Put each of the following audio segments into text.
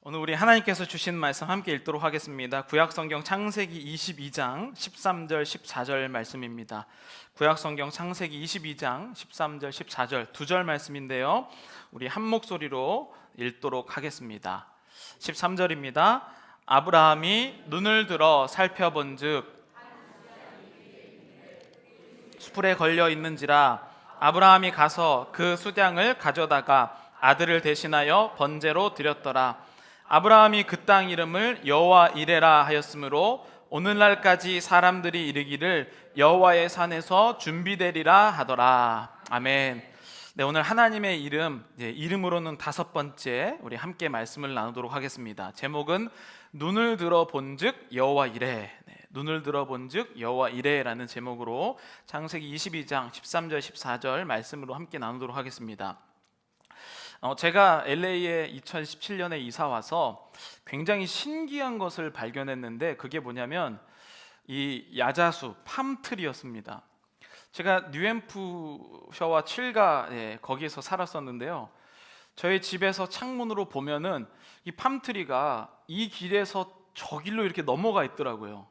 오늘 우리 하나님께서 주신 말씀 함께 읽도록 하겠습니다. 구약성경 창세기 22장 13절 14절 말씀입니다. 구약성경 창세기 22장 13절 14절 두 절 말씀인데요, 우리 한 목소리로 읽도록 하겠습니다. 13절입니다. 아브라함이 눈을 들어 살펴본즉 수풀에 걸려 있는지라 아브라함이 가서 그 수량을 가져다가 아들을 대신하여 번제로 드렸더라. 아브라함이 그 땅 이름을 여호와 이레라 하였으므로 오늘날까지 사람들이 이르기를 여호와의 산에서 준비되리라 하더라. 아멘. 네, 오늘 하나님의 이름, 이름으로는 다섯 번째 우리 함께 말씀을 나누도록 하겠습니다. 제목은 눈을 들어 본즉 여호와 이레. 눈을 들어 본즉 여호와 이레라는 제목으로 창세기 22장 13절 14절 말씀으로 함께 나누도록 하겠습니다. 제가 LA에 2017년에 이사 와서 굉장히 신기한 것을 발견했는데, 그게 뭐냐면 이 야자수 팜트리였습니다. 제가 뉴햄프셔와 칠가 거기에서 살았었는데요, 저희 집에서 창문으로 보면은 이 팜트리가 이 길에서 저 길로 이렇게 넘어가 있더라고요.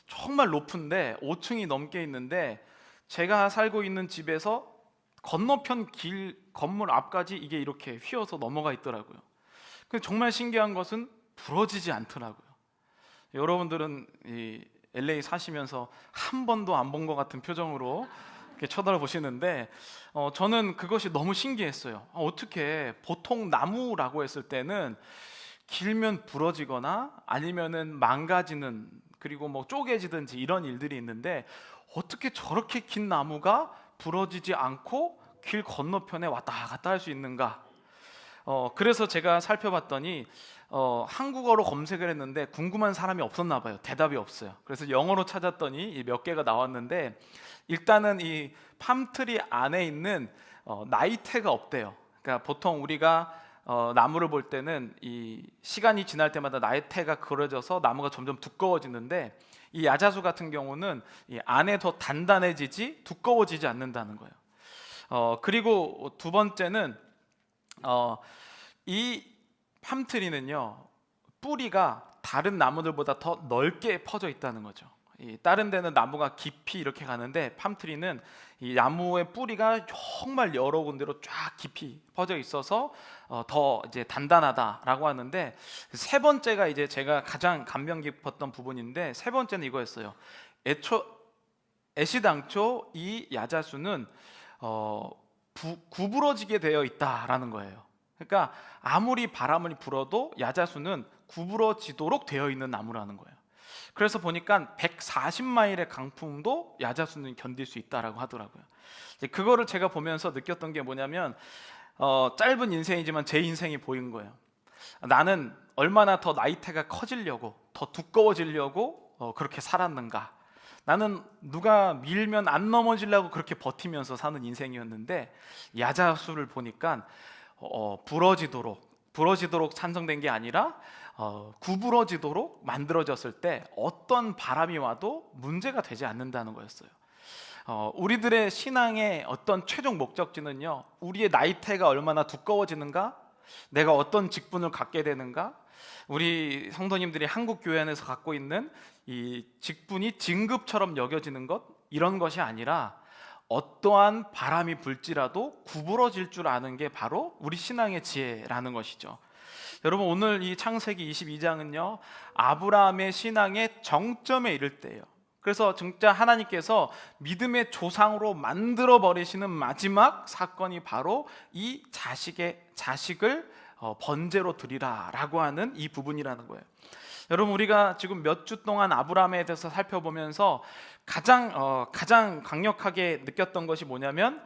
정말 높은데 5층이 넘게 있는데, 제가 살고 있는 집에서 건너편 길 건물 앞까지 이게 이렇게 휘어서 넘어가 있더라고요. 근데 정말 신기한 것은 부러지지 않더라고요. 여러분들은 이 LA 사시면서 한 번도 안 본 것 같은 표정으로 이렇게 쳐다보시는데, 저는 그것이 너무 신기했어요. 어떻게 보통 나무라고 했을 때는 길면 부러지거나 아니면은 망가지는, 그리고 뭐 쪼개지든지 이런 일들이 있는데, 어떻게 저렇게 긴 나무가 부러지지 않고 길 건너편에 왔다 갔다 할 수 있는가? 그래서 제가 살펴봤더니 한국어로 검색을 했는데 궁금한 사람이 없었나 봐요. 대답이 없어요. 그래서 영어로 찾았더니 몇 개가 나왔는데, 일단은 이 팜트리 안에 있는 나이테가 없대요. 그러니까 보통 우리가 나무를 볼 때는 이 시간이 지날 때마다 나이테가 그려져서 나무가 점점 두꺼워지는데, 이 야자수 같은 경우는 이 안에 더 단단해지지 두꺼워지지 않는다는 거예요. 그리고 두 번째는 이 팜트리는요, 뿌리가 다른 나무들보다 더 넓게 퍼져 있다는 거죠. 다른 데는 나무가 깊이 이렇게 가는데, 팜트리는 이 나무의 뿌리가 정말 여러 군데로 쫙 깊이 퍼져 있어서 더 이제 단단하다라고 하는데, 세 번째가 이제 제가 가장 감명 깊었던 부분인데, 세 번째는 이거였어요. 애시당초 이 야자수는 구부러지게 되어 있다라는 거예요. 그러니까 아무리 바람을 불어도 야자수는 구부러지도록 되어 있는 나무라는 거예요. 그래서 보니까 140마일의 강풍도 야자수는 견딜 수 있다라고 하더라고요. 그거를 제가 보면서 느꼈던 게 뭐냐면, 짧은 인생이지만 제 인생이 보인 거예요. 나는 얼마나 더 나이테가 커지려고, 더 두꺼워지려고 그렇게 살았는가. 나는 누가 밀면 안 넘어지려고 그렇게 버티면서 사는 인생이었는데, 야자수를 보니까 부러지도록 산성된 게 아니라 구부러지도록 만들어졌을 때 어떤 바람이 와도 문제가 되지 않는다는 거였어요. 우리들의 신앙의 어떤 최종 목적지는요, 우리의 나이테가 얼마나 두꺼워지는가, 내가 어떤 직분을 갖게 되는가, 우리 성도님들이 한국 교회 안에서 갖고 있는 이 직분이 진급처럼 여겨지는 것, 이런 것이 아니라 어떠한 바람이 불지라도 구부러질 줄 아는 게 바로 우리 신앙의 지혜라는 것이죠. 여러분, 오늘 이 창세기 22장은요 아브라함의 신앙의 정점에 이를 때예요. 그래서 진짜 하나님께서 믿음의 조상으로 만들어 버리시는 마지막 사건이 바로 이 자식을 번제로 드리라 라고 하는 이 부분이라는 거예요. 여러분, 우리가 지금 몇 주 동안 아브라함에 대해서 살펴보면서 가장 강력하게 느꼈던 것이 뭐냐면,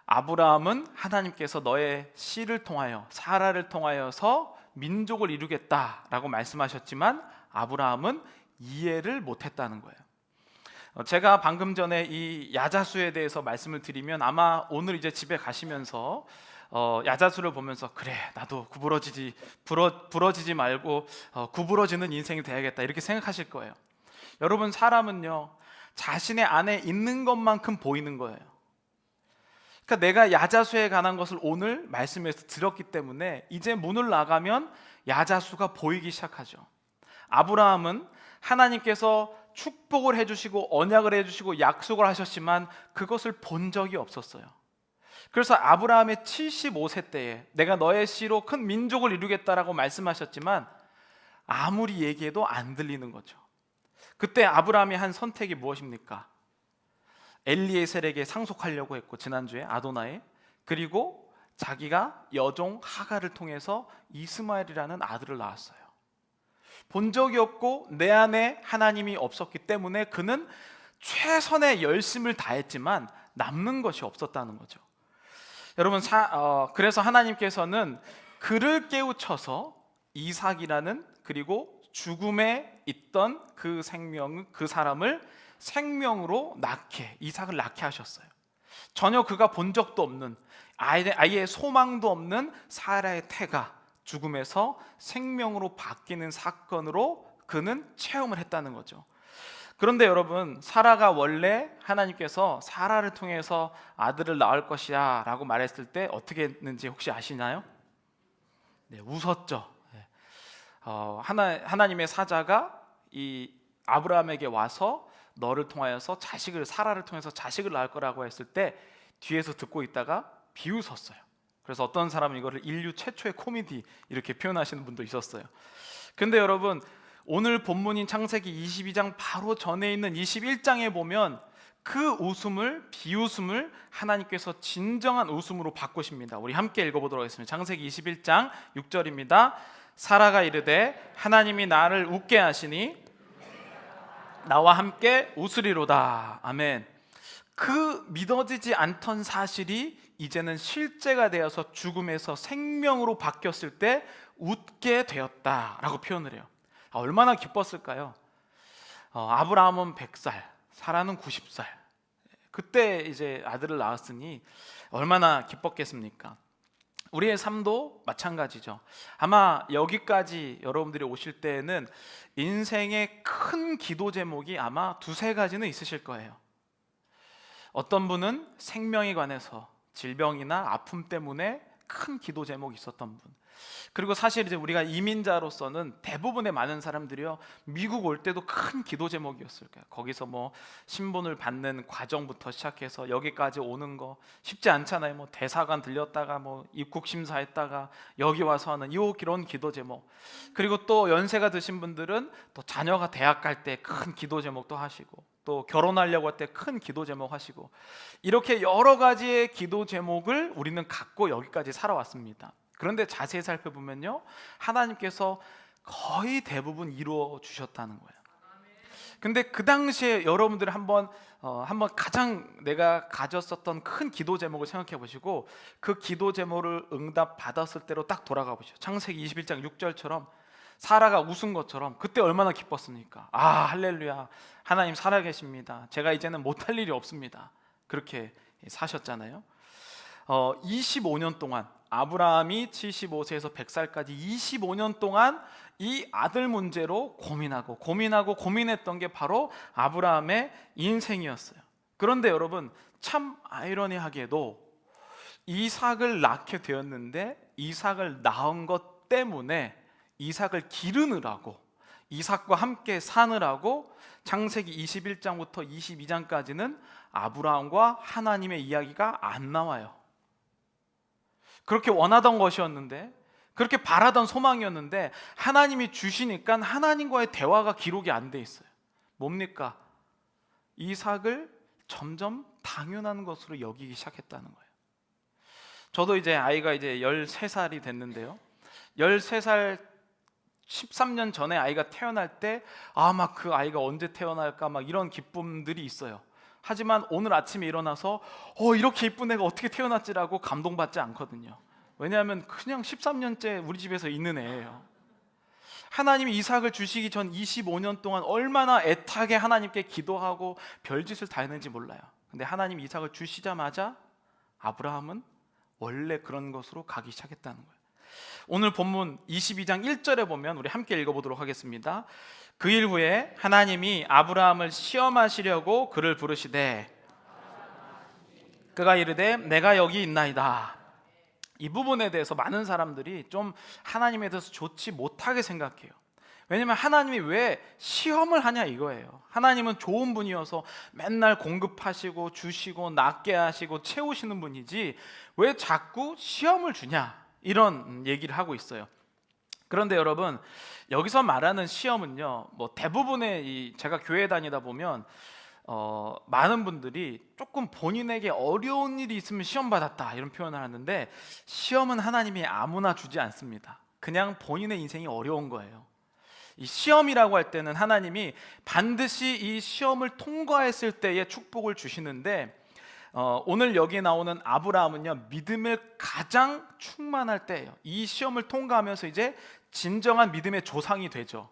아브라함은 하나님께서 너의 씨를 통하여, 사라를 통하여서 민족을 이루겠다라고 말씀하셨지만 아브라함은 이해를 못했다는 거예요. 제가 방금 전에 이 야자수에 대해서 말씀을 드리면, 아마 오늘 이제 집에 가시면서 야자수를 보면서 그래, 나도 부러지지 말고 구부러지는 인생이 돼야겠다, 이렇게 생각하실 거예요. 여러분, 사람은요 자신의 안에 있는 것만큼 보이는 거예요. 그러니까 내가 야자수에 관한 것을 오늘 말씀에서 들었기 때문에 이제 문을 나가면 야자수가 보이기 시작하죠. 아브라함은 하나님께서 축복을 해주시고 언약을 해주시고 약속을 하셨지만 그것을 본 적이 없었어요. 그래서 아브라함의 75세 때에 내가 너의 씨로 큰 민족을 이루겠다라고 말씀하셨지만 아무리 얘기해도 안 들리는 거죠. 그때 아브라함이 한 선택이 무엇입니까? 엘리에셀에게 상속하려고 했고, 지난주에 아도나에, 그리고 자기가 여종 하갈을 통해서 이스마엘이라는 아들을 낳았어요. 본 적이 없고 내 안에 하나님이 없었기 때문에 그는 최선의 열심을 다했지만 남는 것이 없었다는 거죠. 여러분, 그래서 하나님께서는 그를 깨우쳐서 이삭이라는, 그리고 죽음에 있던 그 사람을 생명으로 이삭을 낳게 하셨어요. 전혀 그가 본 적도 없는, 아예 소망도 없는 사라의 태가 죽음에서 생명으로 바뀌는 사건으로 그는 체험을 했다는 거죠. 그런데 여러분, 사라가 원래 하나님께서 사라를 통해서 아들을 낳을 것이야 라고 말했을 때 어떻게 했는지 혹시 아시나요? 네, 웃었죠. 하나님의 사자가 이 아브라함에게 와서 너를 통하여서 사라를 통해서 자식을 낳을 거라고 했을 때 뒤에서 듣고 있다가 비웃었어요. 그래서 어떤 사람은 이거를 인류 최초의 코미디 이렇게 표현하시는 분도 있었어요. 근데 여러분, 오늘 본문인 창세기 22장 바로 전에 있는 21장에 보면 그 비웃음을 하나님께서 진정한 웃음으로 바꾸십니다. 우리 함께 읽어보도록 하겠습니다. 창세기 21장 6절입니다. 사라가 이르되 하나님이 나를 웃게 하시니 나와 함께 웃으리로다. 아멘. 그 믿어지지 않던 사실이 이제는 실제가 되어서 죽음에서 생명으로 바뀌었을 때 웃게 되었다라고 표현을 해요. 얼마나 기뻤을까요? 아브라함은 100살, 사라는 90살. 그때 이제 아들을 낳았으니 얼마나 기뻤겠습니까? 우리의 삶도 마찬가지죠. 아마 여기까지 여러분들이 오실 때에는 인생의 큰 기도 제목이 아마 두세 가지는 있으실 거예요. 어떤 분은 생명에 관해서, 질병이나 아픔 때문에 큰 기도 제목이 있었던 분, 그리고 사실 이제 우리가 이민자로서는 대부분의 많은 사람들이요, 미국 올 때도 큰 기도 제목이었을 거예요. 거기서 뭐 신분을 받는 과정부터 시작해서 여기까지 오는 거 쉽지 않잖아요. 뭐 대사관 들렸다가 뭐 입국 심사했다가 여기 와서 하는 이런 기도 제목, 그리고 또 연세가 드신 분들은 또 자녀가 대학 갈 때 큰 기도 제목도 하시고, 또 결혼하려고 할 때 큰 기도 제목 하시고, 이렇게 여러 가지의 기도 제목을 우리는 갖고 여기까지 살아왔습니다. 그런데 자세히 살펴보면요, 하나님께서 거의 대부분 이루어 주셨다는 거예요. 근데 그 당시에 여러분들 한번 가장 내가 가졌었던 큰 기도 제목을 생각해 보시고 그 기도 제목을 응답 받았을 때로 딱 돌아가 보시죠. 창세기 21장 6절처럼 사라가 웃은 것처럼 그때 얼마나 기뻤습니까? 할렐루야, 하나님 살아계십니다. 제가 이제는 못할 일이 없습니다. 그렇게 사셨잖아요. 25년 동안, 아브라함이 75세에서 100살까지 25년 동안 이 아들 문제로 고민했던 게 바로 아브라함의 인생이었어요. 그런데 여러분, 참 아이러니하게도 이삭을 낳게 되었는데 이삭을 낳은 것 때문에 이삭을 기르느라고, 이삭과 함께 사느라고 창세기 21장부터 22장까지는 아브라함과 하나님의 이야기가 안 나와요. 그렇게 원하던 것이었는데, 그렇게 바라던 소망이었는데 하나님이 주시니까 하나님과의 대화가 기록이 안 돼 있어요. 뭡니까? 이삭을 점점 당연한 것으로 여기기 시작했다는 거예요. 저도 이제 아이가 이제 13살이 됐는데요, 13살 13년 전에 아이가 태어날 때 막 그 아이가 언제 태어날까 막 이런 기쁨들이 있어요. 하지만 오늘 아침에 일어나서 이렇게 이쁜 애가 어떻게 태어났지라고 감동받지 않거든요. 왜냐하면 그냥 13년째 우리 집에서 있는 애예요. 하나님이 이삭을 주시기 전 25년 동안 얼마나 애타게 하나님께 기도하고 별짓을 다 했는지 몰라요. 근데 하나님이 이삭을 주시자마자 아브라함은 원래 그런 것으로 가기 시작했다는 거예요. 오늘 본문 22장 1절에 보면 우리 함께 읽어보도록 하겠습니다. 그 일 후에 하나님이 아브라함을 시험하시려고 그를 부르시되 그가 이르되 내가 여기 있나이다. 이 부분에 대해서 많은 사람들이 좀 하나님에 대해서 좋지 못하게 생각해요. 왜냐면 하나님이 왜 시험을 하냐 이거예요. 하나님은 좋은 분이어서 맨날 공급하시고 주시고 낫게 하시고 채우시는 분이지 왜 자꾸 시험을 주냐, 이런 얘기를 하고 있어요. 그런데 여러분, 여기서 말하는 시험은요, 뭐 대부분의 제가 교회 다니다 보면 많은 분들이 조금 본인에게 어려운 일이 있으면 시험 받았다 이런 표현을 하는데, 시험은 하나님이 아무나 주지 않습니다. 그냥 본인의 인생이 어려운 거예요. 이 시험이라고 할 때는 하나님이 반드시 이 시험을 통과했을 때의 축복을 주시는데, 오늘 여기 나오는 아브라함은요, 믿음을 가장 충만할 때예요. 이 시험을 통과하면서 이제 진정한 믿음의 조상이 되죠.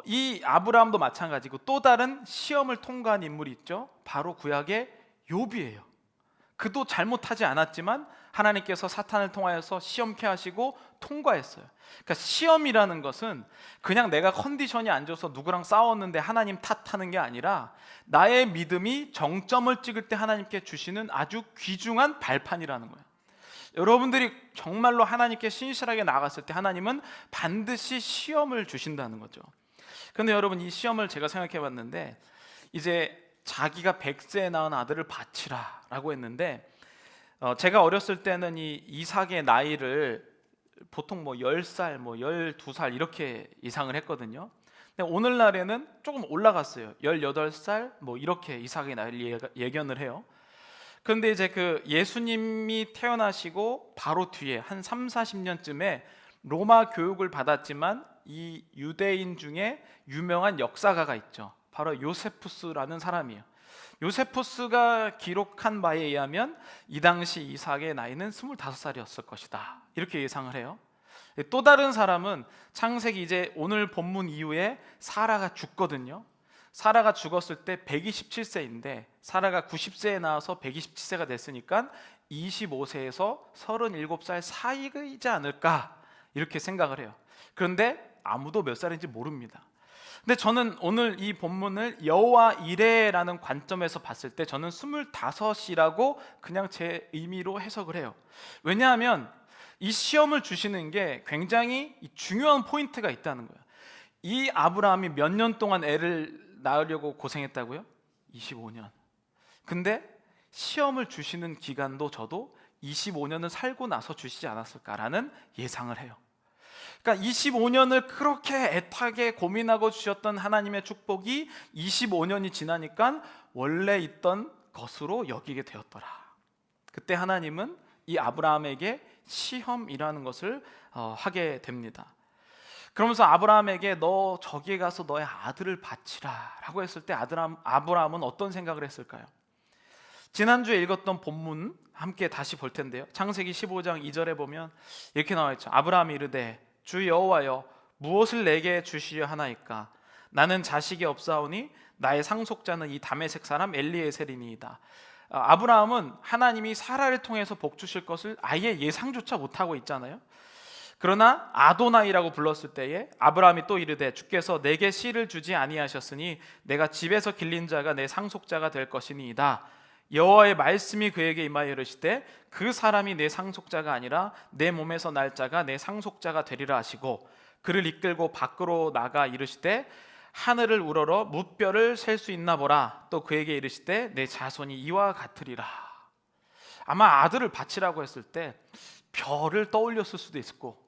이 아브라함도 마찬가지고 또 다른 시험을 통과한 인물이 있죠. 바로 구약의 욥이에요. 그도 잘못하지 않았지만 하나님께서 사탄을 통하여서 시험케 하시고 통과했어요. 그러니까 시험이라는 것은 그냥 내가 컨디션이 안 좋아서 누구랑 싸웠는데 하나님 탓하는 게 아니라 나의 믿음이 정점을 찍을 때 하나님께 주시는 아주 귀중한 발판이라는 거예요. 여러분들이 정말로 하나님께 신실하게 나갔을 때 하나님은 반드시 시험을 주신다는 거죠. 그런데 여러분, 이 시험을 제가 생각해 봤는데, 이제 자기가 100세에 낳은 아들을 바치라 라고 했는데, 제가 어렸을 때는 이 이삭의 나이를 보통 뭐 10살, 뭐 12살 이렇게 이상을 했거든요. 근데 오늘날에는 조금 올라갔어요. 18살 뭐 이렇게 이삭의 나이를 예견을 해요. 그런데 이제 그 예수님이 태어나시고 바로 뒤에 한 3, 40년쯤에 로마 교육을 받았지만 이 유대인 중에 유명한 역사가가 있죠. 바로 요세푸스라는 사람이에요. 요세푸스가 기록한 바에 의하면 이 당시 이삭의 나이는 25살이었을 것이다, 이렇게 예상을 해요. 또 다른 사람은 창세기 이제 오늘 본문 이후에 사라가 죽거든요. 사라가 죽었을 때 127세인데 사라가 90세에 나와서 127세가 됐으니까 25세에서 37살 사이이지 않을까, 이렇게 생각을 해요. 그런데 아무도 몇 살인지 모릅니다. 근데 저는 오늘 이 본문을 여호와 이레라는 관점에서 봤을 때 저는 25이라고 그냥 제 의미로 해석을 해요. 왜냐하면 이 시험을 주시는 게 굉장히 중요한 포인트가 있다는 거예요. 이 아브라함이 몇 년 동안 애를 낳으려고 고생했다고요? 25년. 근데 시험을 주시는 기간도 저도 25년을 살고 나서 주시지 않았을까라는 예상을 해요. 그러니까 25년을 그렇게 애타게 고민하고 주셨던 하나님의 축복이 25년이 지나니까 원래 있던 것으로 여기게 되었더라. 그때 하나님은 이 아브라함에게 시험이라는 것을 하게 됩니다. 그러면서 아브라함에게 너 저기에 가서 너의 아들을 바치라 라고 했을 때 아브라함은 어떤 생각을 했을까요? 지난주에 읽었던 본문 함께 다시 볼 텐데요. 창세기 15장 2절에 보면 이렇게 나와 있죠. 아브라함이 이르되 주 여호와여 무엇을 내게 주시려 하나이까? 나는 자식이 없사오니 나의 상속자는 이 다메섹 사람 엘리에셀이니이다. 아브라함은 하나님이 사라를 통해서 복 주실 것을 아예 예상조차 못하고 있잖아요. 그러나 아도나이라고 불렀을 때에 아브라함이 또 이르되 주께서 내게 씨를 주지 아니하셨으니 내가 집에서 길린 자가 내 상속자가 될 것이니이다. 여호와의 말씀이 그에게 임하여 이르시되 그 사람이 내 상속자가 아니라 내 몸에서 날 자가 내 상속자가 되리라 하시고 그를 이끌고 밖으로 나가 이르시되 하늘을 우러러 무뼈를 셀 수 있나 보라. 또 그에게 이르시되 내 자손이 이와 같으리라. 아마 아들을 바치라고 했을 때 별을 떠올렸을 수도 있고,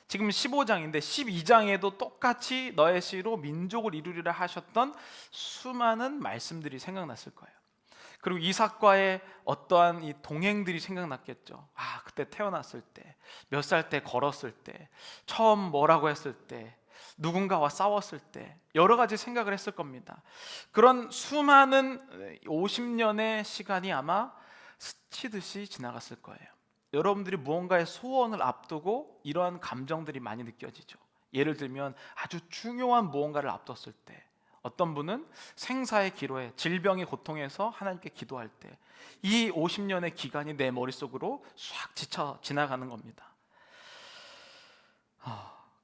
지금 15장인데 12장에도 똑같이 너의 씨로 민족을 이루리라 하셨던 수많은 말씀들이 생각났을 거예요. 그리고 이삭과의 어떠한 이 동행들이 생각났겠죠. 그때 태어났을 때, 몇 살 때 걸었을 때, 처음 뭐라고 했을 때, 누군가와 싸웠을 때 여러 가지 생각을 했을 겁니다. 그런 수많은 50년의 시간이 아마 스치듯이 지나갔을 거예요. 여러분들이 무언가의 소원을 앞두고 이러한 감정들이 많이 느껴지죠. 예를 들면 아주 중요한 무언가를 앞뒀을 때, 어떤 분은 생사의 기로에 질병의 고통에서 하나님께 기도할 때 이 50년의 기간이 내 머릿속으로 싹 지쳐 지나가는 겁니다.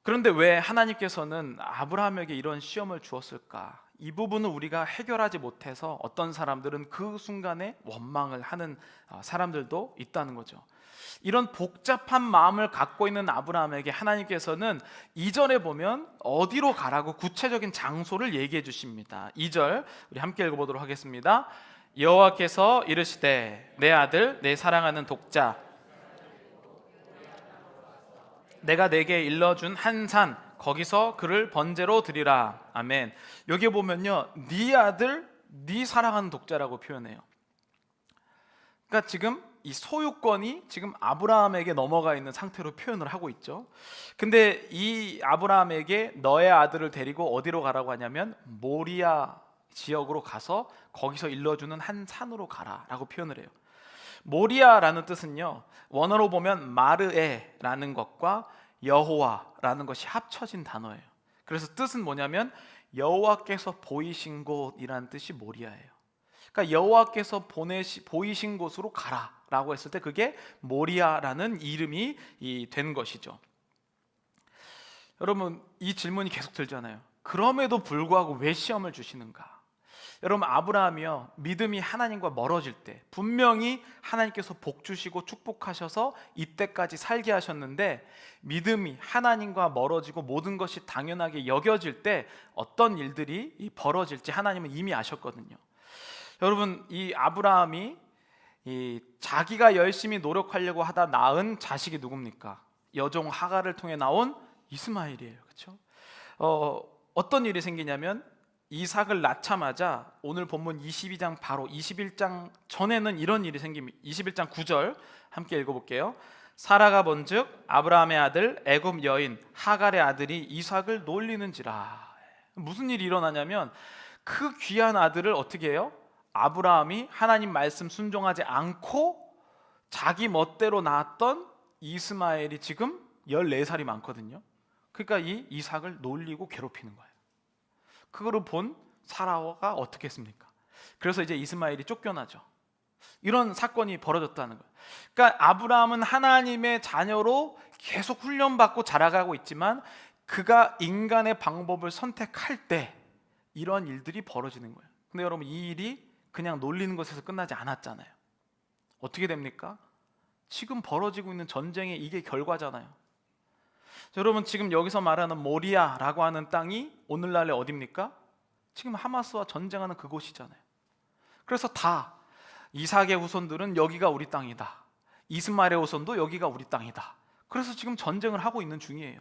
그런데 왜 하나님께서는 아브라함에게 이런 시험을 주었을까? 이 부분을 우리가 해결하지 못해서 어떤 사람들은 그 순간에 원망을 하는 사람들도 있다는 거죠. 이런 복잡한 마음을 갖고 있는 아브라함에게 하나님께서는 2절에 보면 어디로 가라고 구체적인 장소를 얘기해 주십니다. 2절 우리 함께 읽어보도록 하겠습니다. 여호와께서 이르시되 내 아들 내 사랑하는 독자 내가 내게 일러준 한 산 거기서 그를 번제로 드리라. 아멘. 여기 보면요, 네 아들 네 사랑하는 독자라고 표현해요. 그러니까 지금 이 소유권이 지금 아브라함에게 넘어가 있는 상태로 표현을 하고 있죠. 근데 이 아브라함에게 너의 아들을 데리고 어디로 가라고 하냐면 모리아 지역으로 가서 거기서 일러주는 한 산으로 가라라고 표현을 해요. 모리아라는 뜻은요, 원어로 보면 마르에라는 것과 여호와라는 것이 합쳐진 단어예요. 그래서 뜻은 뭐냐면 여호와께서 보이신 곳이라는 뜻이 모리아예요. 그러니까 여호와께서 보이신 곳으로 가라라고 했을 때 그게 모리아라는 이름이 된 것이죠. 여러분, 이 질문이 계속 들잖아요. 그럼에도 불구하고 왜 시험을 주시는가? 여러분, 아브라함이요, 믿음이 하나님과 멀어질 때 분명히 하나님께서 복 주시고 축복하셔서 이때까지 살게 하셨는데, 믿음이 하나님과 멀어지고 모든 것이 당연하게 여겨질 때 어떤 일들이 벌어질지 하나님은 이미 아셨거든요. 여러분, 이 아브라함이 자기가 열심히 노력하려고 하다 낳은 자식이 누굽니까? 여종 하갈을 통해 나온 이스마엘이에요. 그렇죠? 어떤 일이 생기냐면 이삭을 낳자마자 오늘 본문 22장 바로 21장 전에는 이런 일이 생깁니다. 21장 9절 함께 읽어볼게요. 사라가 본즉 아브라함의 아들 애굽 여인 하갈의 아들이 이삭을 놀리는지라. 무슨 일이 일어나냐면 그 귀한 아들을 어떻게 해요? 아브라함이 하나님 말씀 순종하지 않고 자기 멋대로 낳았던 이스마엘이 지금 14살이 많거든요. 그러니까 이 이삭을 놀리고 괴롭히는 거예요. 그거를 본 사라가 어떻게 했습니까? 그래서 이제 이스마엘이 쫓겨나죠. 이런 사건이 벌어졌다는 거예요. 그러니까 아브라함은 하나님의 자녀로 계속 훈련받고 자라가고 있지만 그가 인간의 방법을 선택할 때 이런 일들이 벌어지는 거예요. 근데 여러분, 이 일이 그냥 놀리는 것에서 끝나지 않았잖아요. 어떻게 됩니까? 지금 벌어지고 있는 전쟁의 이게 결과잖아요. 여러분, 지금 여기서 말하는 모리아라고 하는 땅이 오늘날의 어디입니까? 지금 하마스와 전쟁하는 그곳이잖아요. 그래서 다 이삭의 후손들은 여기가 우리 땅이다, 이스마엘의 후손도 여기가 우리 땅이다. 그래서 지금 전쟁을 하고 있는 중이에요.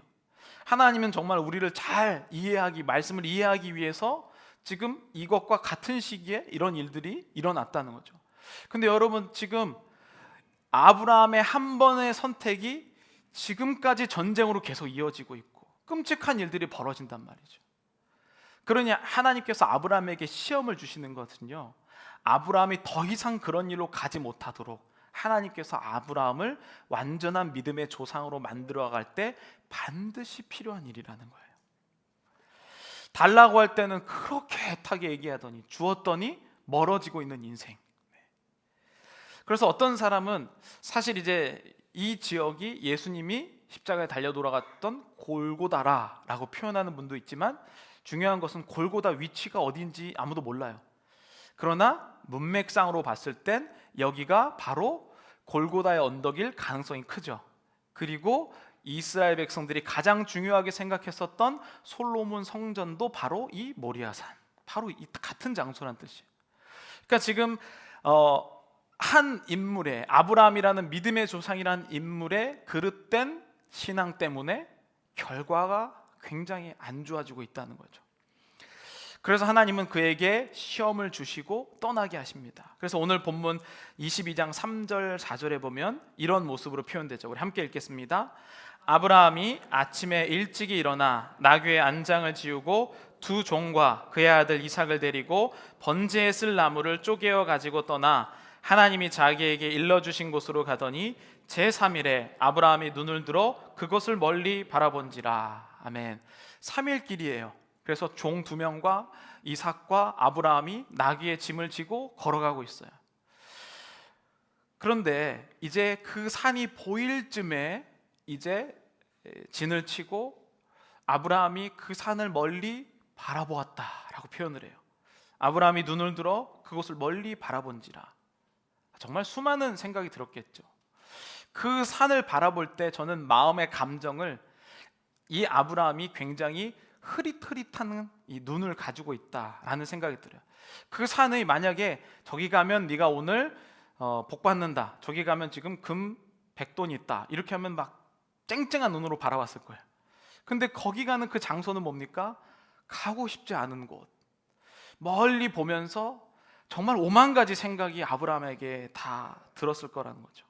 하나님은 정말 우리를 잘 이해하기, 말씀을 이해하기 위해서 지금 이것과 같은 시기에 이런 일들이 일어났다는 거죠. 근데 여러분, 지금 아브라함의 한 번의 선택이 지금까지 전쟁으로 계속 이어지고 있고 끔찍한 일들이 벌어진단 말이죠. 그러니 하나님께서 아브라함에게 시험을 주시는 것은요, 아브라함이 더 이상 그런 일로 가지 못하도록 하나님께서 아브라함을 완전한 믿음의 조상으로 만들어갈 때 반드시 필요한 일이라는 거예요. 달라고 할 때는 그렇게 애타게 얘기하더니 주었더니 멀어지고 있는 인생. 그래서 어떤 사람은 사실 이제 이 지역이 예수님이 십자가에 달려 돌아갔던 골고다라고 표현하는 분도 있지만 중요한 것은 골고다 위치가 어딘지 아무도 몰라요. 그러나 문맥상으로 봤을 땐 여기가 바로 골고다의 언덕일 가능성이 크죠. 그리고 이스라엘 백성들이 가장 중요하게 생각했었던 솔로몬 성전도 바로 이 모리아산, 바로 이 같은 장소란 뜻이에요. 그러니까 지금 한 인물의, 아브라함이라는 믿음의 조상이라는 인물의 그릇된 신앙 때문에 결과가 굉장히 안 좋아지고 있다는 거죠. 그래서 하나님은 그에게 시험을 주시고 떠나게 하십니다. 그래서 오늘 본문 22장 3절 4절에 보면 이런 모습으로 표현되죠. 우리 함께 읽겠습니다. 아브라함이 아침에 일찍이 일어나 나귀의 안장을 지우고 두 종과 그의 아들 이삭을 데리고 번제에 쓸 나무를 쪼개어 가지고 떠나 하나님이 자기에게 일러주신 곳으로 가더니 제3일에 아브라함이 눈을 들어 그것을 멀리 바라본지라. 아멘. 3일 길이에요. 그래서 종 2명과 이삭과 아브라함이 나귀의 짐을 지고 걸어가고 있어요. 그런데 이제 그 산이 보일 쯤에 이제 진을 치고 아브라함이 그 산을 멀리 바라보았다라고 표현을 해요. 아브라함이 눈을 들어 그곳을 멀리 바라본지라. 정말 수많은 생각이 들었겠죠. 그 산을 바라볼 때 저는 마음의 감정을 이 아브라함이 굉장히 흐릿흐릿한 이 눈을 가지고 있다라는 생각이 들어요. 그 산이 만약에 저기 가면 네가 오늘 복 받는다, 저기 가면 지금 금 100돈이 있다, 이렇게 하면 막 쨍쨍한 눈으로 바라봤을 거예요. 근데 거기 가는 그 장소는 뭡니까? 가고 싶지 않은 곳, 멀리 보면서 정말 오만 가지 생각이 아브라함에게 다 들었을 거라는 거죠.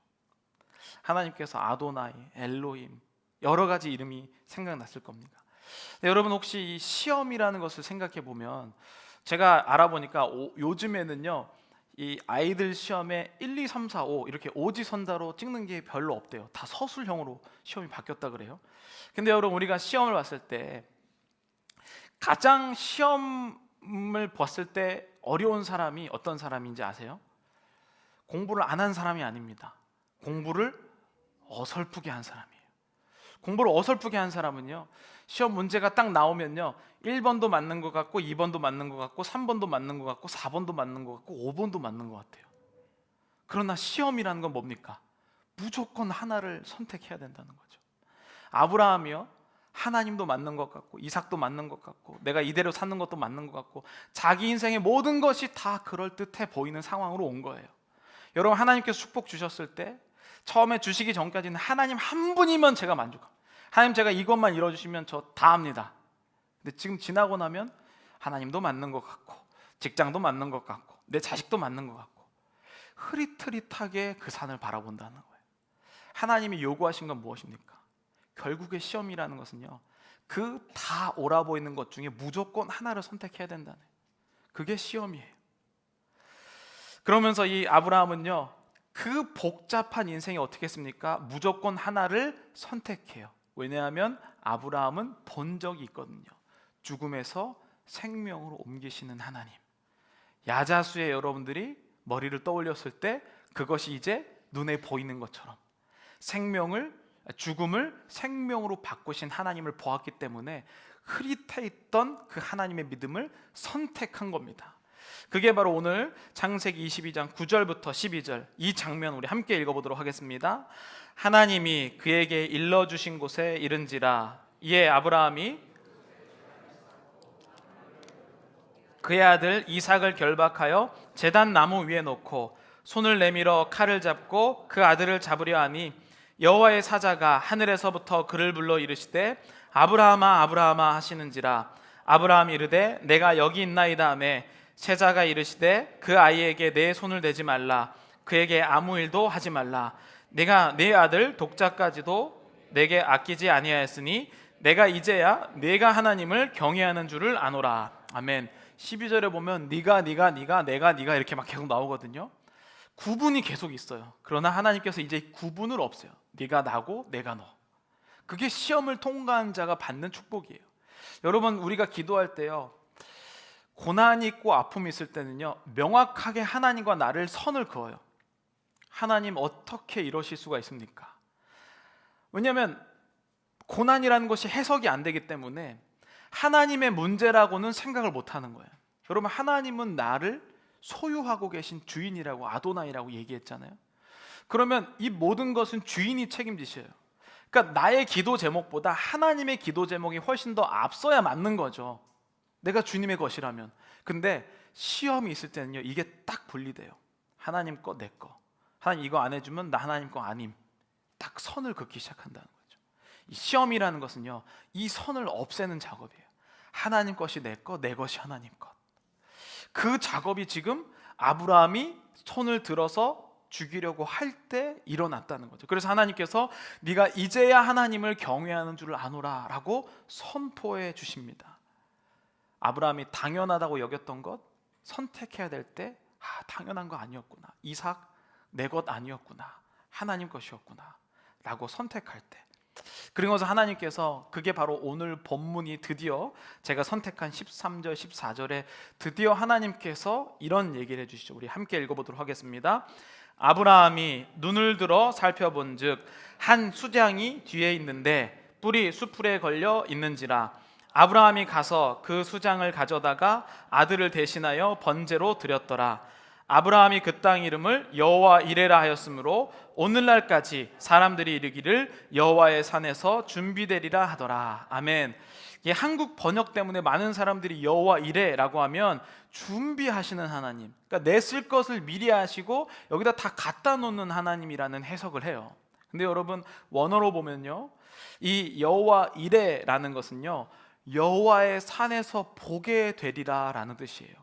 하나님께서 아도나이, 엘로힘, 여러 가지 이름이 생각났을 겁니다. 여러분 혹시 이 시험이라는 것을 생각해 보면, 제가 알아보니까 요즘에는요 이 아이들 시험에 1, 2, 3, 4, 5 이렇게 오지선다로 찍는 게 별로 없대요. 다 서술형으로 시험이 바뀌었다 그래요. 근데 여러분, 우리가 시험을 봤을 때 가장 시험을 봤을 때 어려운 사람이 어떤 사람인지 아세요? 공부를 안 한 사람이 아닙니다. 공부를 어설프게 한 사람이에요. 공부를 어설프게 한 사람은요, 시험 문제가 딱 나오면요 1번도 맞는 것 같고 2번도 맞는 것 같고 3번도 맞는 것 같고 4번도 맞는 것 같고 5번도 맞는 것 같아요. 그러나 시험이라는 건 뭡니까? 무조건 하나를 선택해야 된다는 거죠. 아브라함이요, 하나님도 맞는 것 같고 이삭도 맞는 것 같고 내가 이대로 사는 것도 맞는 것 같고 자기 인생의 모든 것이 다 그럴듯해 보이는 상황으로 온 거예요. 여러분, 하나님께서 축복 주셨을 때 처음에 주시기 전까지는 하나님 한 분이면 제가 만족합니다. 하나님, 제가 이것만 이뤄주시면 저 다 합니다. 근데 지금 지나고 나면 하나님도 맞는 것 같고 직장도 맞는 것 같고 내 자식도 맞는 것 같고 흐릿흐릿하게 그 산을 바라본다는 거예요. 하나님이 요구하신 건 무엇입니까? 결국에 시험이라는 것은요, 그 다 옳아 보이는 것 중에 무조건 하나를 선택해야 된다는, 그게 시험이에요. 그러면서 이 아브라함은요 그 복잡한 인생이 어떻게 했습니까? 무조건 하나를 선택해요. 왜냐하면 아브라함은 본 적이 있거든요. 죽음에서 생명으로 옮기시는 하나님. 야자수의 여러분들이 머리를 떠올렸을 때 그것이 이제 눈에 보이는 것처럼 죽음을 생명으로 바꾸신 하나님을 보았기 때문에 흐릿해 있던 그 하나님의 믿음을 선택한 겁니다. 그게 바로 오늘 창세기 22장 9절부터 12절 이 장면 우리 함께 읽어보도록 하겠습니다. 하나님이 그에게 일러주신 곳에 이른지라. 이에 아브라함이 그의 아들 이삭을 결박하여 제단 나무 위에 놓고 손을 내밀어 칼을 잡고 그 아들을 잡으려 하니 여호와의 사자가 하늘에서부터 그를 불러 이르시되 아브라함아 아브라함아 하시는지라. 아브라함이 이르되 내가 여기 있나이다 하매 세자가 이르시되 그 아이에게 내 손을 대지 말라. 그에게 아무 일도 하지 말라. 내가 네 아들 독자까지도 내게 아끼지 아니하였으니 내가 이제야 내가 하나님을 경외하는 줄을 아노라. 아멘. 12절에 보면 네가 내가 이렇게 막 계속 나오거든요. 구분이 계속 있어요. 그러나 하나님께서 이제 구분을 없애요. 네가 나고 내가 너. 그게 시험을 통과한 자가 받는 축복이에요. 여러분, 우리가 기도할 때요 고난이 있고 아픔이 있을 때는요 명확하게 하나님과 나를 선을 그어요. 하나님 어떻게 이러실 수가 있습니까? 왜냐하면 고난이라는 것이 해석이 안 되기 때문에 하나님의 문제라고는 생각을 못 하는 거예요. 여러분, 하나님은 나를 소유하고 계신 주인이라고, 아도나이라고 얘기했잖아요. 그러면 이 모든 것은 주인이 책임지셔요. 그러니까 나의 기도 제목보다 하나님의 기도 제목이 훨씬 더 앞서야 맞는 거죠. 내가 주님의 것이라면. 근데 시험이 있을 때는요 이게 딱 분리돼요. 하나님 거, 내 거. 하나님 이거 안 해주면 나 하나님 거 아님. 딱 선을 긋기 시작한다는 거죠. 이 시험이라는 것은요 이 선을 없애는 작업이에요. 하나님 것이 내 거, 내 것이 하나님 것. 그 작업이 지금 아브라함이 손을 들어서 죽이려고 할 때 일어났다는 거죠. 그래서 하나님께서 네가 이제야 하나님을 경외하는 줄을 아노라 라고 선포해 주십니다. 아브라함이 당연하다고 여겼던 것, 선택해야 될 때 당연한 거 아니었구나, 이삭 내 것 아니었구나, 하나님 것이었구나 라고 선택할 때, 그러면서 하나님께서, 그게 바로 오늘 본문이 드디어 제가 선택한 13절 14절에 드디어 하나님께서 이런 얘기를 해주시죠. 우리 함께 읽어보도록 하겠습니다. 아브라함이 눈을 들어 살펴본즉 한 수장이 뒤에 있는데 뿔이 수풀에 걸려 있는지라. 아브라함이 가서 그 수장을 가져다가 아들을 대신하여 번제로 드렸더라. 아브라함이 그 땅 이름을 여호와 이레라 하였으므로 오늘날까지 사람들이 이르기를 여호와의 산에서 준비되리라 하더라. 아멘. 이 한국 번역 때문에 많은 사람들이 여호와 이레라고 하면 준비하시는 하나님, 그러니까 내 쓸 것을 미리 하시고 여기다 다 갖다 놓는 하나님이라는 해석을 해요. 근데 여러분 원어로 보면요, 이 여호와 이레라는 것은요, 여호와의 산에서 보게 되리라 라는 뜻이에요.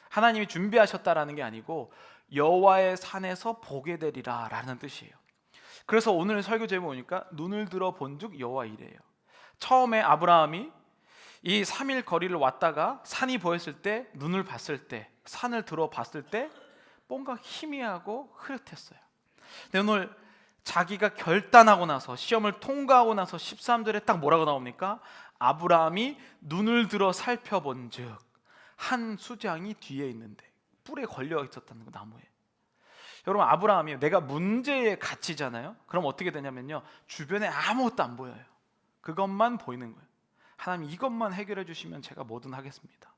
하나님이 준비하셨다라는 게 아니고 여호와의 산에서 보게 되리라 라는 뜻이에요. 그래서 오늘 설교 제목 보니까 눈을 들어 본즉 여호와 이레예요. 처음에 아브라함이 이 3일 거리를 왔다가 산이 보였을 때, 눈을 봤을 때, 산을 들어봤을 때 뭔가 희미하고 흐릿했어요. 근데 오늘 자기가 결단하고 나서, 시험을 통과하고 나서 13절에 딱 뭐라고 나옵니까? 아브라함이 눈을 들어 살펴본즉 한 수장이 뒤에 있는데, 뿔에 걸려 있었다는 거, 나무에. 여러분, 아브라함이 내가 문제에 갇히잖아요. 그럼 어떻게 되냐면요, 주변에 아무것도 안 보여요. 그것만 보이는 거예요. 하나님, 이것만 해결해 주시면 제가 뭐든 하겠습니다.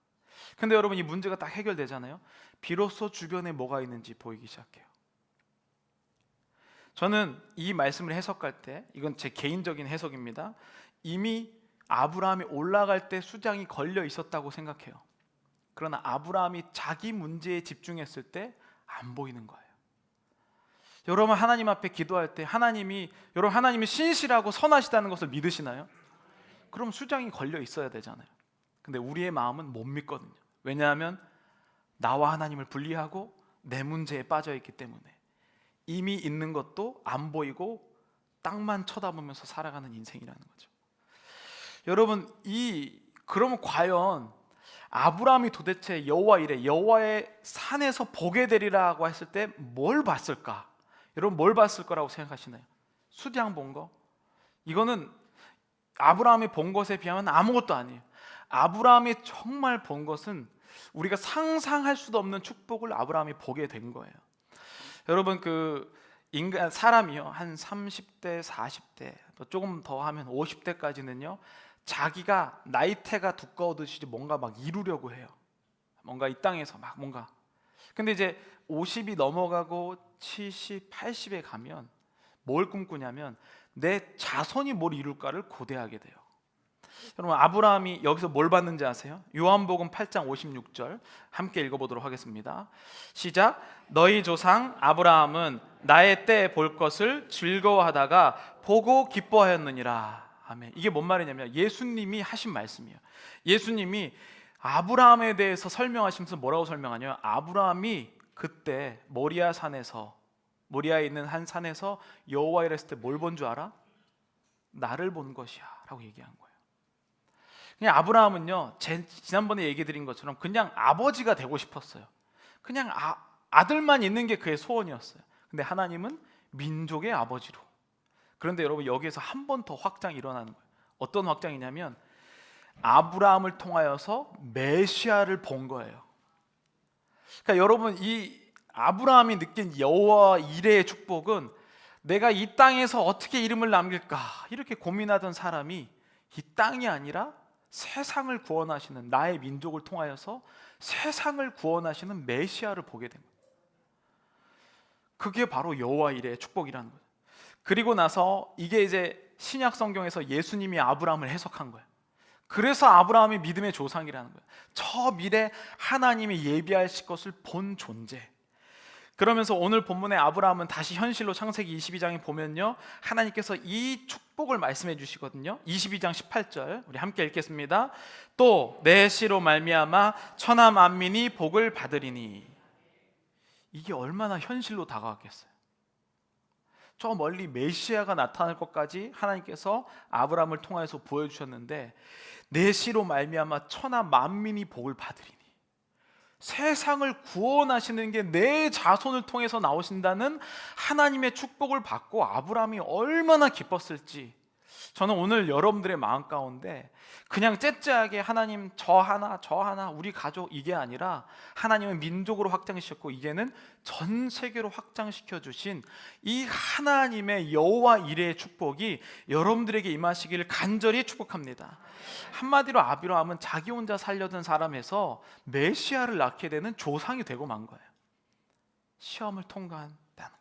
근데 여러분, 이 문제가 딱 해결되잖아요. 비로소 주변에 뭐가 있는지 보이기 시작해요. 저는 이 말씀을 해석할 때, 이건 제 개인적인 해석입니다, 이미 아브라함이 올라갈 때 수장이 걸려 있었다고 생각해요. 그러나 아브라함이 자기 문제에 집중했을 때 안 보이는 거예요. 여러분, 하나님 앞에 기도할 때 하나님이 신실하고 선하시다는 것을 믿으시나요? 그럼 수장이 걸려 있어야 되잖아요. 근데 우리의 마음은 못 믿거든요. 왜냐하면 나와 하나님을 분리하고 내 문제에 빠져 있기 때문에 이미 있는 것도 안 보이고 땅만 쳐다보면서 살아가는 인생이라는 거죠. 여러분, 그러면 과연 아브라함이 도대체 여호와 이레, 여호와의 산에서 보게 되리라고 했을 때 뭘 봤을까? 여러분, 뭘 봤을 거라고 생각하시나요? 수장 본 거? 이거는 아브라함이 본 것에 비하면 아무것도 아니에요. 아브라함이 정말 본 것은 우리가 상상할 수도 없는 축복을 아브라함이 보게 된 거예요. 여러분, 사람이요, 한 30대, 40대, 조금 더 하면 50대까지는요, 자기가 나이테가 두꺼워듯이 뭔가 막 이루려고 해요. 뭔가 이 땅에서 막 뭔가. 근데 이제 50이 넘어가고 70, 80에 가면 뭘 꿈꾸냐면 내 자손이 뭘 이룰까를 고대하게 돼요. 여러분, 아브라함이 여기서 뭘 봤는지 아세요? 요한복음 8장 56절 함께 읽어보도록 하겠습니다. 시작. 너희 조상 아브라함은 나의 때 볼 것을 즐거워하다가 보고 기뻐하였느니라. 아멘. 이게 뭔 말이냐면 예수님이 하신 말씀이에요. 예수님이 아브라함에 대해서 설명하시면서 뭐라고 설명하냐면, 아브라함이 그때 모리아에 있는 한 산에서 여호와를 했을 때 뭘 본 줄 알아? 나를 본 것이야 라고 얘기한 거예요. 그냥 아브라함은요, 지난번에 얘기 드린 것처럼 그냥 아버지가 되고 싶었어요. 그냥 아들만 있는 게 그의 소원이었어요. 근데 하나님은 민족의 아버지로. 그런데 여러분, 여기에서 한 번 더 확장이 일어나는 거예요. 어떤 확장이냐면 아브라함을 통하여서 메시아를 본 거예요. 그러니까 여러분, 이 아브라함이 느낀 여호와 이레의 축복은 내가 이 땅에서 어떻게 이름을 남길까 이렇게 고민하던 사람이 이 땅이 아니라 세상을 구원하시는, 나의 민족을 통하여서 세상을 구원하시는 메시아를 보게 된 거예요. 그게 바로 여호와 이레의 축복이라는 거예요. 그리고 나서 이게 이제 신약 성경에서 예수님이 아브라함을 해석한 거예요. 그래서 아브라함이 믿음의 조상이라는 거예요. 저 미래 하나님이 예비하실 것을 본 존재. 그러면서 오늘 본문의 아브라함은 다시 현실로 창세기 22장에 보면요, 하나님께서 이 축복을 말씀해 주시거든요. 22장 18절 우리 함께 읽겠습니다. 또 내 씨로 말미암아 천하 만민이 복을 받으리니. 이게 얼마나 현실로 다가왔겠어요. 저 멀리 메시아가 나타날 것까지 하나님께서 아브라함을 통해서 보여주셨는데, 내 씨로 말미암아 천하 만민이 복을 받으리니, 세상을 구원하시는 게 내 자손을 통해서 나오신다는 하나님의 축복을 받고 아브라함이 얼마나 기뻤을지 저는 오늘 여러분들의 마음 가운데 그냥 째째하게 하나님 저 하나 우리 가족 이게 아니라 하나님은 민족으로 확장시켰고 이제는 전 세계로 확장시켜 주신 이 하나님의 여호와 이레의 축복이 여러분들에게 임하시기를 간절히 축복합니다. 한마디로 아브라함은 자기 혼자 살려던 사람에서 메시아를 낳게 되는 조상이 되고 만 거예요. 시험을 통과한 단으로.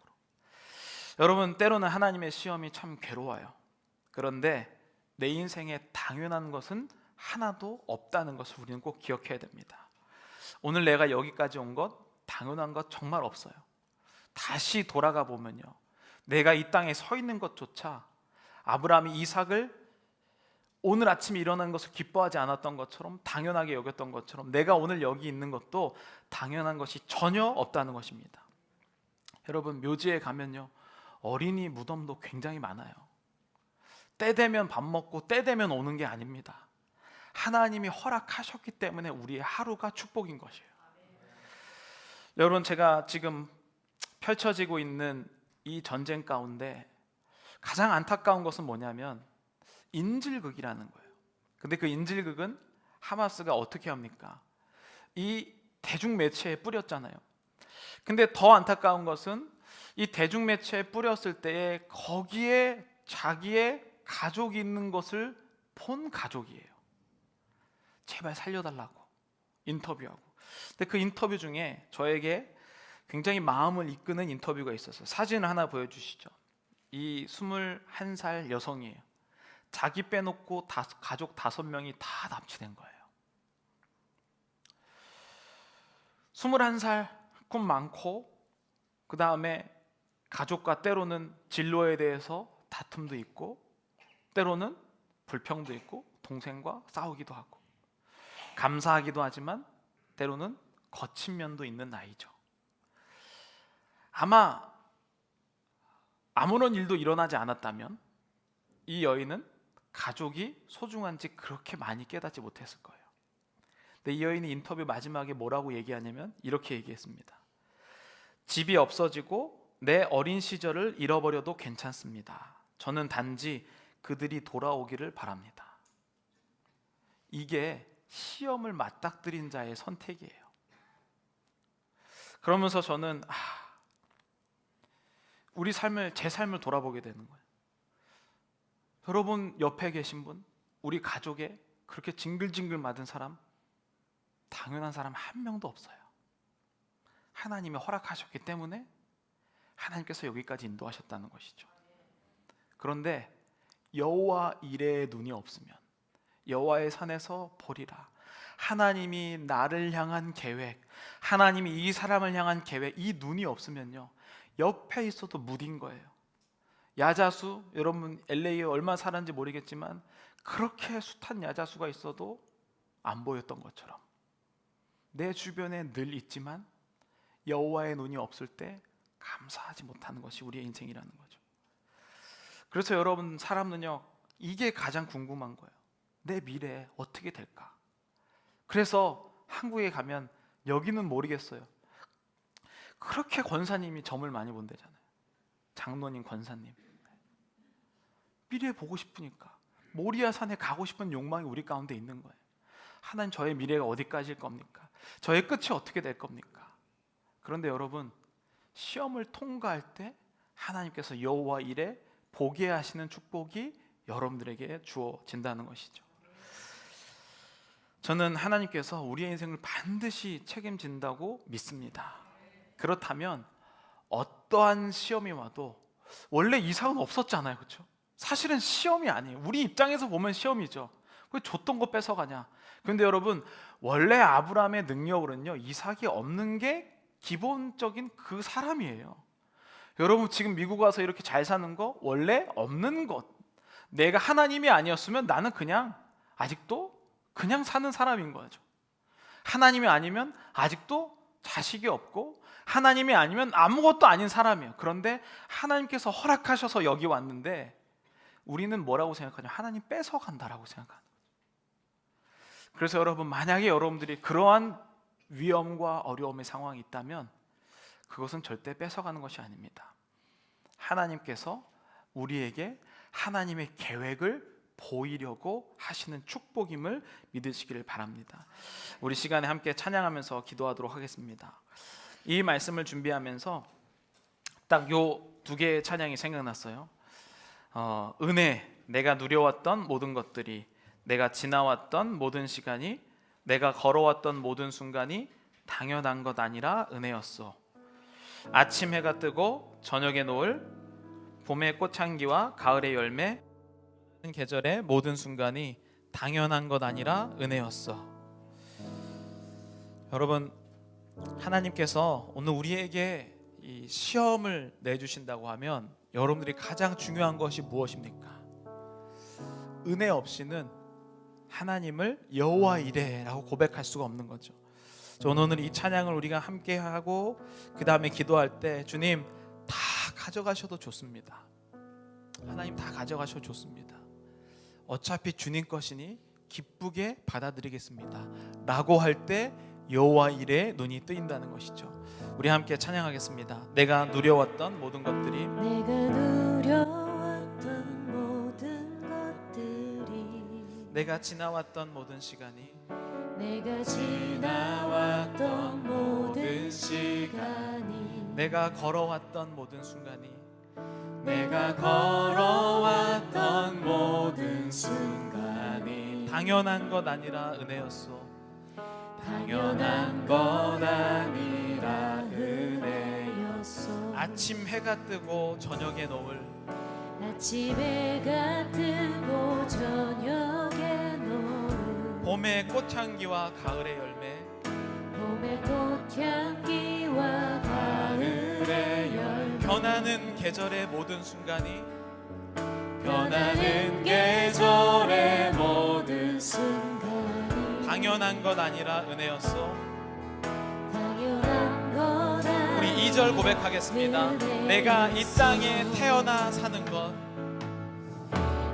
여러분, 때로는 하나님의 시험이 참 괴로워요. 그런데 내 인생에 당연한 것은 하나도 없다는 것을 우리는 꼭 기억해야 됩니다. 오늘 내가 여기까지 온 것 당연한 것 정말 없어요. 다시 돌아가 보면요, 내가 이 땅에 서 있는 것조차 아브라함이 이삭을 오늘 아침에 일어난 것을 기뻐하지 않았던 것처럼, 당연하게 여겼던 것처럼 내가 오늘 여기 있는 것도 당연한 것이 전혀 없다는 것입니다. 여러분, 묘지에 가면요, 어린이 무덤도 굉장히 많아요. 때 되면 밥 먹고 때 되면 오는 게 아닙니다. 하나님이 허락하셨기 때문에 우리의 하루가 축복인 것이에요. 여러분, 제가 지금 펼쳐지고 있는 이 전쟁 가운데 가장 안타까운 것은 뭐냐면 인질극이라는 거예요. 근데 그 인질극은 하마스가 어떻게 합니까? 이 대중매체에 뿌렸잖아요. 근데 더 안타까운 것은 이 대중매체에 뿌렸을 때에 거기에 자기의 가족이 있는 것을 본 가족이에요. 제발 살려달라고 인터뷰하고. 근데 그 인터뷰 중에 저에게 굉장히 마음을 이끄는 인터뷰가 있었어요. 사진을 하나 보여주시죠. 이 21살 여성이에요. 자기 빼놓고 가족 5명이 다 납치된 거예요. 21살, 꿈 많고, 그 다음에 가족과 때로는 진로에 대해서 다툼도 있고, 때로는 불평도 있고, 동생과 싸우기도 하고, 감사하기도 하지만 때로는 거친 면도 있는 나이죠. 아마 아무런 일도 일어나지 않았다면 이 여인은 가족이 소중한지 그렇게 많이 깨닫지 못했을 거예요. 근데 이 여인이 인터뷰 마지막에 뭐라고 얘기하냐면 이렇게 얘기했습니다. 집이 없어지고 내 어린 시절을 잃어버려도 괜찮습니다. 저는 단지 그들이 돌아오기를 바랍니다. 이게 시험을 맞닥뜨린 자의 선택이에요. 그러면서 저는 제 삶을 돌아보게 되는 거예요. 여러분 옆에 계신 분, 우리 가족에 그렇게 징글징글 맞은 사람, 당연한 사람 한 명도 없어요. 하나님이 허락하셨기 때문에 하나님께서 여기까지 인도하셨다는 것이죠. 그런데 여호와 이레의 눈이 없으면 여호와의 산에서 보리라. 하나님이 나를 향한 계획, 하나님이 이 사람을 향한 계획, 이 눈이 없으면요, 옆에 있어도 무딘 거예요. 야자수, 여러분 LA에 얼마 살았는지 모르겠지만 그렇게 숱한 야자수가 있어도 안 보였던 것처럼 내 주변에 늘 있지만 여호와의 눈이 없을 때 감사하지 못하는 것이 우리의 인생이라는 거죠. 그래서 여러분, 사람은요, 이게 가장 궁금한 거예요. 내 미래 어떻게 될까? 그래서 한국에 가면 여기는 모르겠어요. 그렇게 권사님이 점을 많이 본대잖아요. 장로님, 권사님. 미래 보고 싶으니까 모리아 산에 가고 싶은 욕망이 우리 가운데 있는 거예요. 하나님, 저의 미래가 어디까지일 겁니까? 저의 끝이 어떻게 될 겁니까? 그런데 여러분, 시험을 통과할 때 하나님께서 여호와 이레 보게 하시는 축복이 여러분들에게 주어진다는 것이죠. 저는 하나님께서 우리의 인생을 반드시 책임진다고 믿습니다. 그렇다면 어떠한 시험이 와도, 원래 이삭은 없었잖아요, 그렇죠? 사실은 시험이 아니에요. 우리 입장에서 보면 시험이죠. 왜 줬던 거 뺏어가냐? 그런데 여러분, 원래 아브라함의 능력으로는요, 이삭이 없는 게 기본적인 그 사람이에요. 여러분, 지금 미국 와서 이렇게 잘 사는 거 원래 없는 것. 내가 하나님이 아니었으면 나는 아직도 그냥 사는 사람인 거죠. 하나님이 아니면 아직도 자식이 없고, 하나님이 아니면 아무것도 아닌 사람이에요. 그런데 하나님께서 허락하셔서 여기 왔는데 우리는 뭐라고 생각하냐? 하나님 뺏어간다라고 생각하는 거죠. 그래서 여러분, 만약에 여러분들이 그러한 위험과 어려움의 상황이 있다면 그것은 절대 뺏어가는 것이 아닙니다. 하나님께서 우리에게 하나님의 계획을 보이려고 하시는 축복임을 믿으시기를 바랍니다. 우리 시간에 함께 찬양하면서 기도하도록 하겠습니다. 이 말씀을 준비하면서 딱 요 두 개의 찬양이 생각났어요. 은혜, 내가 누려왔던 모든 것들이, 내가 지나왔던 모든 시간이, 내가 걸어왔던 모든 순간이 당연한 것 아니라 은혜였어. 아침 해가 뜨고 저녁에 노을, 봄의 꽃향기와 가을의 열매, 계절의 모든 순간이 당연한 것 아니라 은혜였어. 여러분, 하나님께서 오늘 우리에게 이 시험을 내주신다고 하면 여러분들이 가장 중요한 것이 무엇입니까? 은혜 없이는 하나님을 여호와 이레라고 고백할 수가 없는 거죠. 저는 오늘 이 찬양을 우리가 함께 하고 그 다음에 기도할 때 주님 다 가져가셔도 좋습니다. 하나님 다 가져가셔도 좋습니다. 어차피 주님 것이니 기쁘게 받아들이겠습니다 라고 할 때 여호와 이레의 눈이 뜨인다는 것이죠. 우리 함께 찬양하겠습니다. 내가 누려왔던 모든 것들이, 내가 누려왔던 모든 것들이, 내가 지나왔던 모든 시간이, 내가 지나왔던 모든 시간이, 내가 걸어왔던 모든 순간이, 내가 걸어왔던 모든 순간이 당연한 것 아니라 은혜였소. 당연한 것 아니라 은혜였소. 아침 해가 뜨고 저녁에 노을, 아침 해가 뜨고 저녁에 노을, 봄의 꽃향기와 가을의 열매, 봄의 꽃향기와 가을의 열매, 변하는 계절의 모든 순간이, 변하는 계절의 모든 순간이 당연한 것 아니라 은혜였소. 당연한 것 아니라 우리 2절 고백하겠습니다. 내가 이 땅에 태어나 사는 것,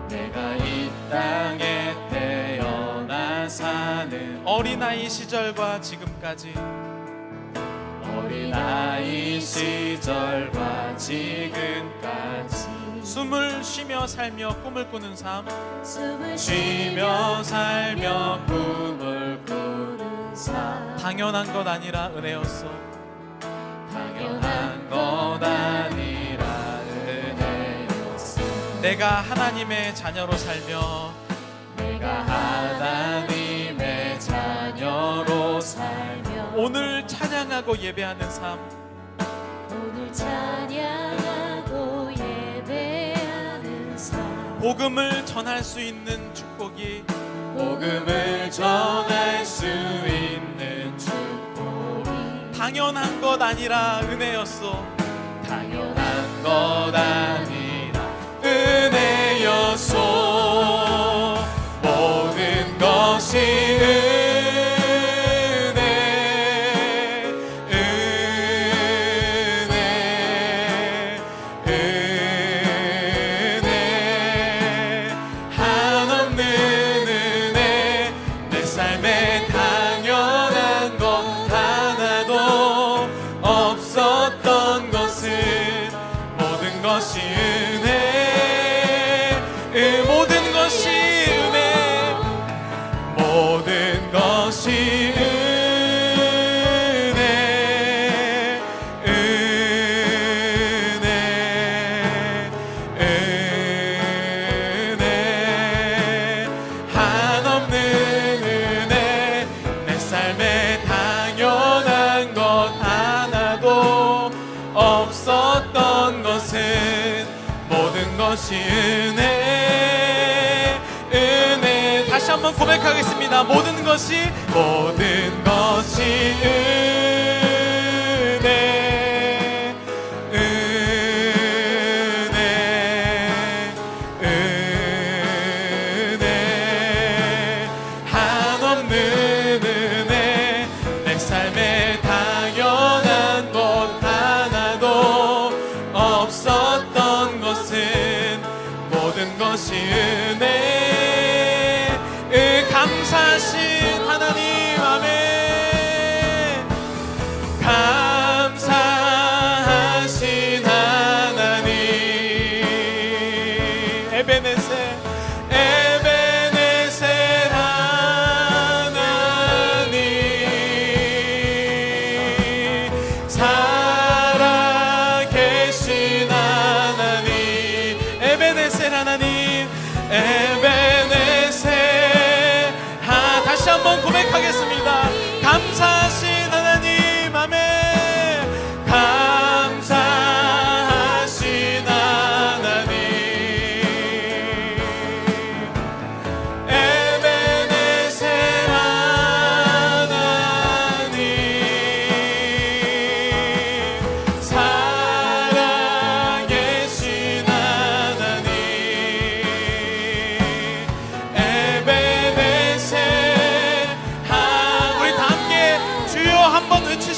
내가 이 땅에 태어나 사는 어린아이 시절과 지금까지, 어린아이 시절과 지금까지 숨을 쉬며 살며 꿈을 꾸는 삶, 숨을 쉬며 살며 꿈을 꾸는 삶 당연한 것 아니라 은혜였소. 당연한 것 아니라 은혜였소. 내가 하나님의 자녀로 살며, 내가 하나님의 자녀로 살며 오늘 찬양하고 예배하는 삶, 오늘 찬양하고 예배하는 삶 복음을 전할 수 있는 축복이, 복음을 전할 수 있는 축복이 당연한 것 아니라 은혜였소. 당연한 것 아니라 은혜였소. 모든 것이 은혜 한없는 은혜. 내 삶에 당연한 것 하나도 없었던 것은 모든 것이 은혜. 모든 것이 은혜. 모든 것이 은혜. 은혜 한없는 은혜. 내 삶에 당연한 것 하나도 없었던 것은 모든 것이 은혜. 은혜. 다시 한번 고백하겠습니다. 모든 것이 은혜. 은혜 한없는 은혜. 내 삶에 당연한 것 하나도 없었던 것은 모든 것이 은혜. 감사하신 하나님, 아멘. 감사하신 하나님, 다시 한번 고백하겠습니다. 감사하신 하나님, 아멘. 감사하신 하나님, 에베네셀 하나님, 살아계신 하나님, 에베네셀. 우리 다 함께 주여 한번 외치시죠.